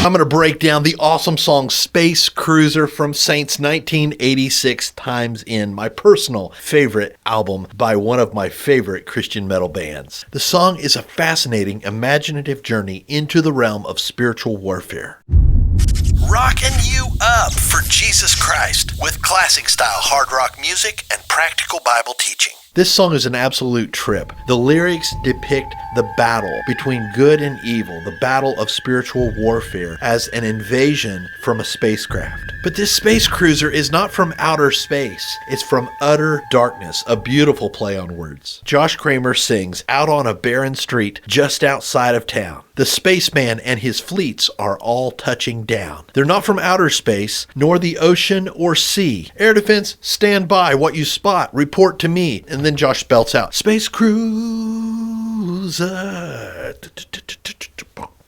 I'm going to break down the awesome song Space Cruiser from Saint's 1986 Times In, my personal favorite album by one of my favorite Christian metal bands. The song is a fascinating, imaginative journey into the realm of spiritual warfare. Rocking you up for Jesus Christ with classic-style hard rock music and practical Bible teaching. This song is an absolute trip. The lyrics depict the battle between good and evil, the battle of spiritual warfare as an invasion from a spacecraft. But this space cruiser is not from outer space. It's from utter darkness, a beautiful play on words. Josh Kramer sings out on a barren street just outside of town. The spaceman and his fleets are all touching down. They're not from outer space, nor the ocean or sea. Air defense, stand by. What you spot, report to me. And then Josh belts out, Space Cruiser.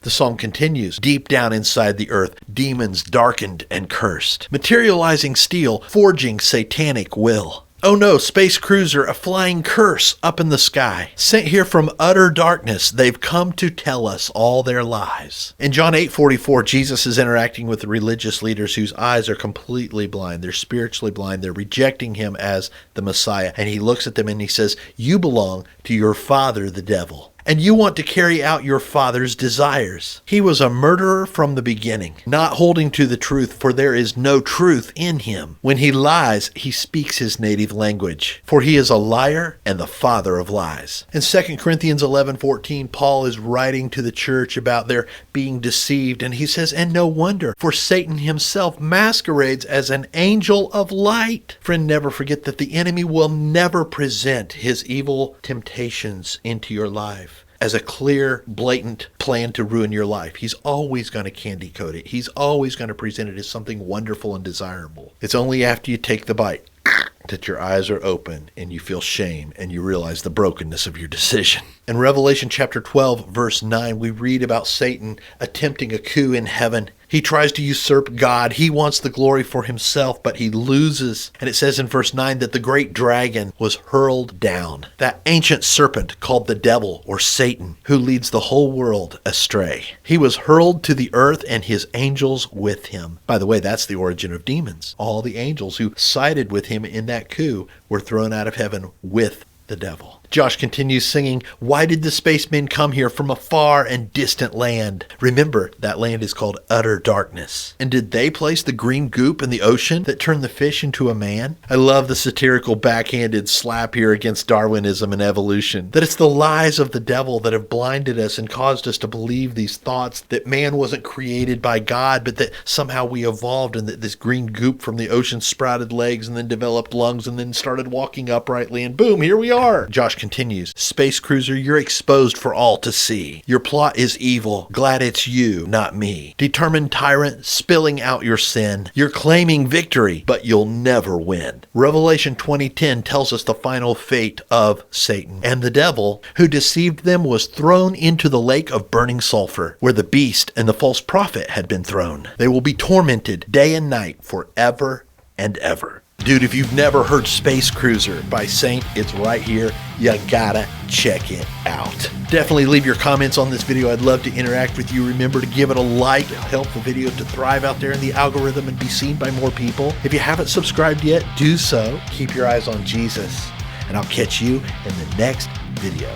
The song continues. Deep down inside the earth, demons darkened and cursed. Materializing steel, forging satanic will. Oh no, Space Cruiser, a flying curse up in the sky. Sent here from utter darkness, they've come to tell us all their lies. In John 8:44, Jesus is interacting with the religious leaders whose eyes are completely blind. They're spiritually blind. They're rejecting him as the Messiah. And he looks at them and he says, you belong to your father, the devil. And you want to carry out your father's desires. He was a murderer from the beginning, not holding to the truth, for there is no truth in him. When he lies, he speaks his native language, for he is a liar and the father of lies. In 2 Corinthians 11:14, Paul is writing to the church about their being deceived, and he says, and no wonder, for Satan himself masquerades as an angel of light. Friend, never forget that the enemy will never present his evil temptations into your life as a clear, blatant plan to ruin your life. He's always going to candy coat it. He's always going to present it as something wonderful and desirable. It's only after you take the bite that your eyes are open and you feel shame and you realize the brokenness of your decision. In Revelation chapter 12, verse 9, we read about Satan attempting a coup in heaven. He tries to usurp God. He wants the glory for himself, but he loses. And it says in verse 9 that the great dragon was hurled down. That ancient serpent called the devil or Satan, who leads the whole world astray. He was hurled to the earth and his angels with him. By the way, that's the origin of demons. All the angels who sided with him in that coup were thrown out of heaven with the devil. Josh continues singing, why did the spacemen come here from a far and distant land? Remember, that land is called utter darkness. And did they place the green goop in the ocean that turned the fish into a man? I love the satirical backhanded slap here against Darwinism and evolution. That it's the lies of the devil that have blinded us and caused us to believe these thoughts that man wasn't created by God, but that somehow we evolved and that this green goop from the ocean sprouted legs and then developed lungs and then started walking uprightly and boom, here we are. Josh continues, Space Cruiser, you're exposed for all to see. Your plot is evil. Glad it's you, not me. Determined tyrant, spilling out your sin. You're claiming victory, but you'll never win. Revelation 20:10 tells us the final fate of Satan. And the devil who deceived them was thrown into the lake of burning sulfur, where the beast and the false prophet had been thrown. They will be tormented day and night forever and ever. Dude, if you've never heard Space Cruiser by Saint, it's right here. You gotta check it out. Definitely leave your comments on this video. I'd love to interact with you. Remember to give it a like. It'll help the video to thrive out there in the algorithm and be seen by more people. If you haven't subscribed yet, do so. Keep your eyes on Jesus, and I'll catch you in the next video.